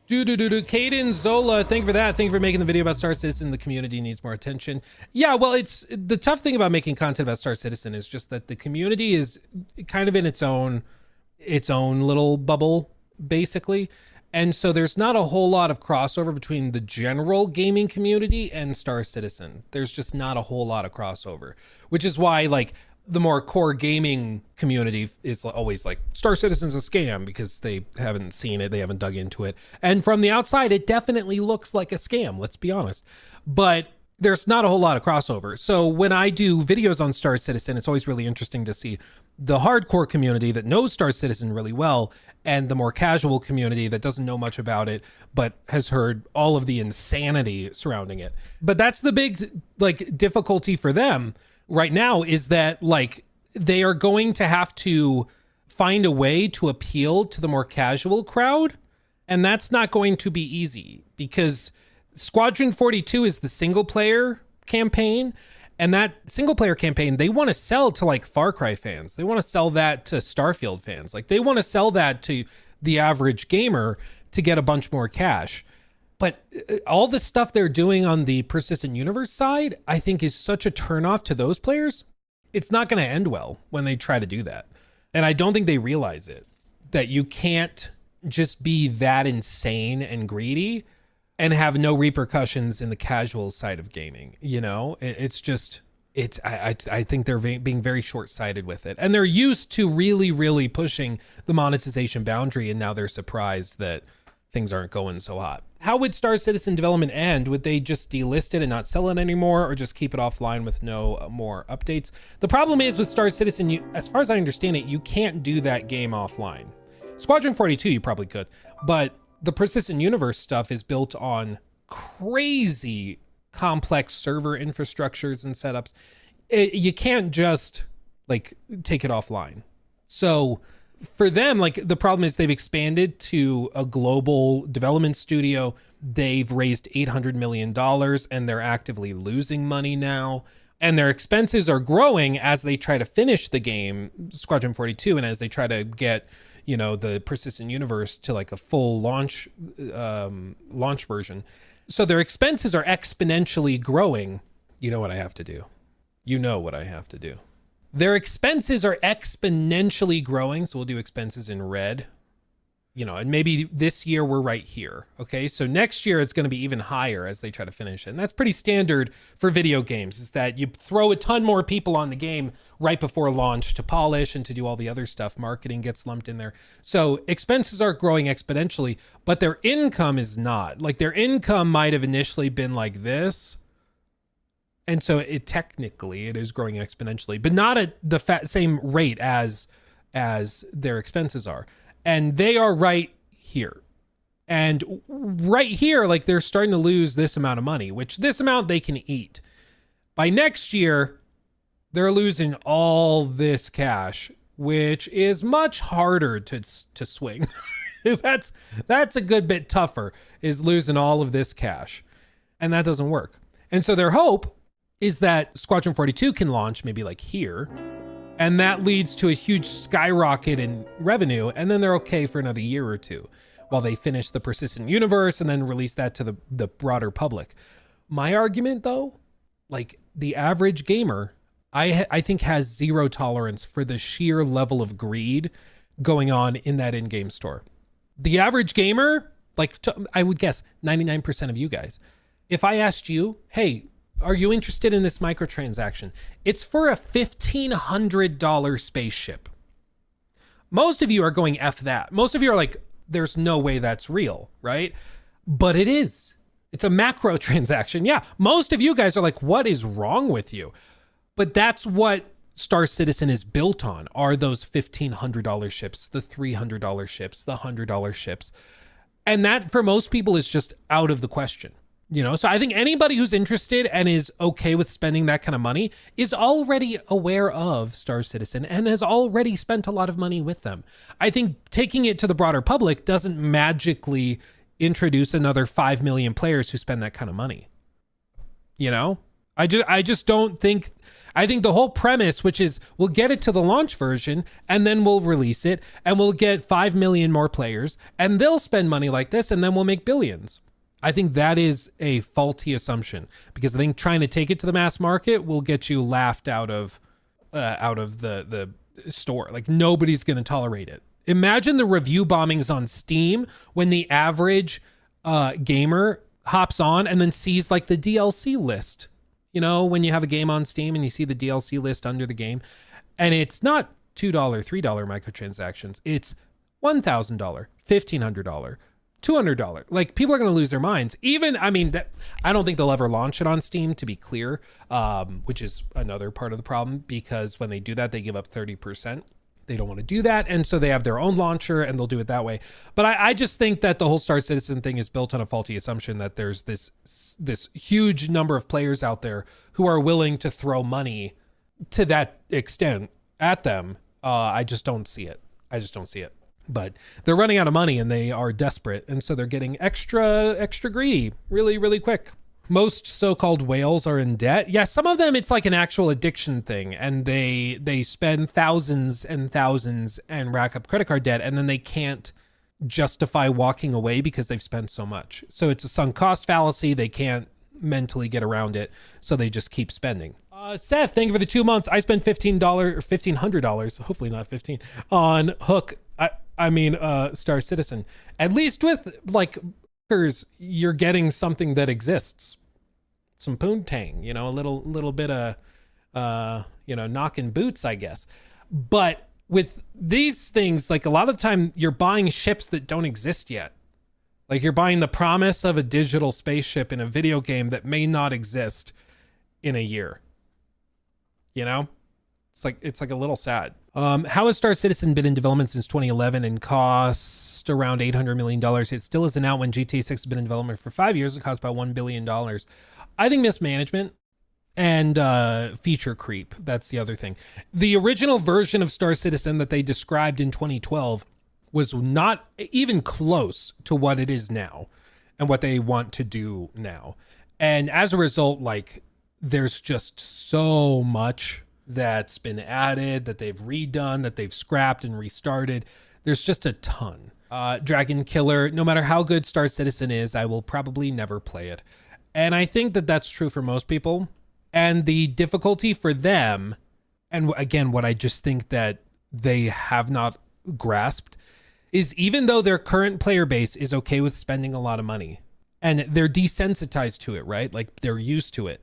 Caden Zola, thank you for that. Thank you for making the video about Star Citizen. The community needs more attention. Yeah, well, it's the tough thing about making content about Star Citizen is just that the community is kind of in its own little bubble, basically. And so there's not a whole lot of crossover between the general gaming community and Star Citizen. There's just not a whole lot of crossover, which is why like the more core gaming community is always like Star Citizen's a scam because they haven't seen it, they haven't dug into it. And from the outside, it definitely looks like a scam, let's be honest. But there's not a whole lot of crossover. So when I do videos on Star Citizen, it's always really interesting to see the hardcore community that knows Star Citizen really well and the more casual community that doesn't know much about it, but has heard all of the insanity surrounding it. But that's the big like difficulty for them right now, is that like they are going to have to find a way to appeal to the more casual crowd. And that's not going to be easy because Squadron 42 is the single player campaign. And that single player campaign, they want to sell to like Far Cry fans. They want to sell that to Starfield fans. Like they want to sell that to the average gamer to get a bunch more cash. But all the stuff they're doing on the Persistent Universe side, I think is such a turnoff to those players. It's not going to end well when they try to do that. And I don't think they realize it, that you can't just be that insane and greedy and have no repercussions in the casual side of gaming. You know, I think they're being very short-sighted with it. And they're used to really, really pushing the monetization boundary. And now they're surprised that things aren't going so hot. How would Star Citizen development end? Would they just delist it and not sell it anymore, or just keep it offline with no more updates? The problem is with Star Citizen, as far as I understand it, you can't do that game offline. Squadron 42, you probably could, but the Persistent Universe stuff is built on crazy complex server infrastructures and setups. You can't just like take it offline. So for them, like the problem is they've expanded to a global development studio. They've raised $800 million and they're actively losing money now. And their expenses are growing as they try to finish the game, Squadron 42, and as they try to get, you know, the Persistent Universe to like a full launch version. So their expenses are exponentially growing. You know what I have to do. You know what I have to do. Their expenses are exponentially growing. So we'll do expenses in red, you know, and maybe this year we're right here. Okay. So next year it's going to be even higher as they try to finish it. And that's pretty standard for video games, is that you throw a ton more people on the game right before launch to polish and to do all the other stuff. Marketing gets lumped in there. So expenses are growing exponentially, but their income is not. Like their income might have initially been like this. And so it technically is growing exponentially, but not at the same rate as their expenses are. And they are right here. And right here, like they're starting to lose this amount of money, which this amount they can eat. By next year, they're losing all this cash, which is much harder to swing. That's a good bit tougher, is losing all of this cash. And that doesn't work. And so their hope is that Squadron 42 can launch maybe like here, and that leads to a huge skyrocket in revenue, and then they're okay for another year or two while they finish the Persistent Universe and then release that to the broader public. My argument though, like the average gamer, I think has zero tolerance for the sheer level of greed going on in that in-game store. The average gamer, like I would guess 99% of you guys, if I asked you, hey, are you interested in this microtransaction? It's for a $1,500 spaceship. Most of you are going F that. Most of you are like, there's no way that's real, right? But it is. It's a macro transaction. Yeah, most of you guys are like, what is wrong with you? But that's what Star Citizen is built on, are those $1,500 ships, the $300 ships, the $100 ships. And that for most people is just out of the question. You know, so I think anybody who's interested and is okay with spending that kind of money is already aware of Star Citizen and has already spent a lot of money with them. I think taking it to the broader public doesn't magically introduce another 5 million players who spend that kind of money. You know, I just don't think. I think the whole premise, which is we'll get it to the launch version and then we'll release it and we'll get 5 million more players and they'll spend money like this and then we'll make billions. I think that is a faulty assumption, because I think trying to take it to the mass market will get you laughed out of the store. Like, nobody's going to tolerate it. Imagine the review bombings on Steam when the average gamer hops on and then sees like the DLC list. You know, when you have a game on Steam and you see the DLC list under the game, and it's not $2, $3 microtransactions. It's $1,000, $1,500, $200. Like, people are going to lose their minds. Even, I mean, I don't think they'll ever launch it on Steam, to be clear, which is another part of the problem, because when they do that, they give up 30%. They don't want to do that, and so they have their own launcher and they'll do it that way. But I just think that the whole Star Citizen thing is built on a faulty assumption that there's this huge number of players out there who are willing to throw money to that extent at them. I just don't see it. But they're running out of money and they are desperate, and so they're getting extra greedy really, really quick. Most so-called whales are in debt. Yeah, some of them, it's like an actual addiction thing, and they spend thousands and thousands and rack up credit card debt, and then they can't justify walking away because they've spent so much. So it's a sunk cost fallacy. They can't mentally get around it, so they just keep spending. Seth, thank you for the 2 months. I spent $15 or $1,500, hopefully not 15, on Hook. I mean, Star Citizen. At least with like, you're getting something that exists, some poontang, you know, a little bit of you know, knocking boots, I guess. But with these things, like, a lot of the time you're buying ships that don't exist yet. Like, you're buying the promise of a digital spaceship in a video game that may not exist in a year. You know, it's like a little sad. How has Star Citizen been in development since 2011 and cost around $800 million? It still isn't out when GTA 6 has been in development for 5 years. It cost about $1 billion. I think mismanagement and feature creep. That's the other thing. The original version of Star Citizen that they described in 2012 was not even close to what it is now and what they want to do now. And as a result, like, there's just so much that's been added, that they've redone, that they've scrapped and restarted. There's just a ton. Dragon Killer, no matter how good Star Citizen is, I will probably never play it. And I think that that's true for most people. And the difficulty for them, and again, what I just think that they have not grasped, is even though their current player base is okay with spending a lot of money, and they're desensitized to it, right? Like, they're used to it.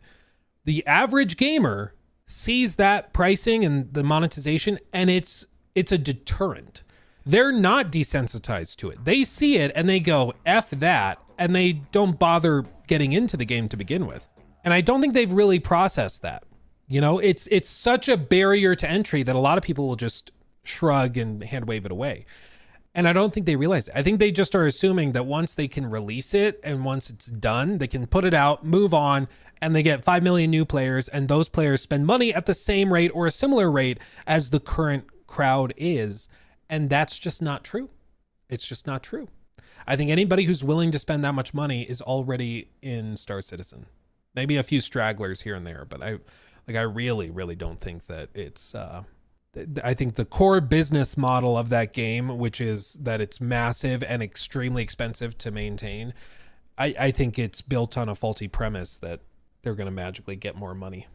The average gamer sees that pricing and the monetization, and it's a deterrent. They're not desensitized to it. They see it and they go, F that, and they don't bother getting into the game to begin with. And I don't think they've really processed that. You know, it's such a barrier to entry that a lot of people will just shrug and hand wave it away. And I don't think they realize it. I think they just are assuming that once they can release it and once it's done, they can put it out, move on, and they get 5 million new players, and those players spend money at the same rate or a similar rate as the current crowd is. And that's just not true. It's just not true. I think anybody who's willing to spend that much money is already in Star Citizen. Maybe a few stragglers here and there, but I really, really don't think that it's... I think the core business model of that game, which is that it's massive and extremely expensive to maintain, I think it's built on a faulty premise that they're going to magically get more money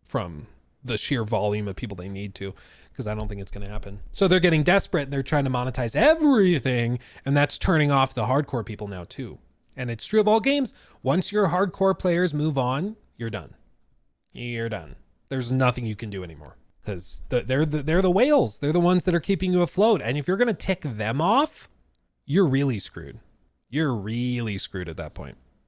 from the sheer volume of people they need to, because I don't think it's going to happen. So they're getting desperate and they're trying to monetize everything, and that's turning off the hardcore people now too. And it's true of all games. Once your hardcore players move on, you're done. You're done. There's nothing you can do anymore. Because they're the whales. They're the ones that are keeping you afloat. And if you're going to tick them off, you're really screwed. You're really screwed at that point.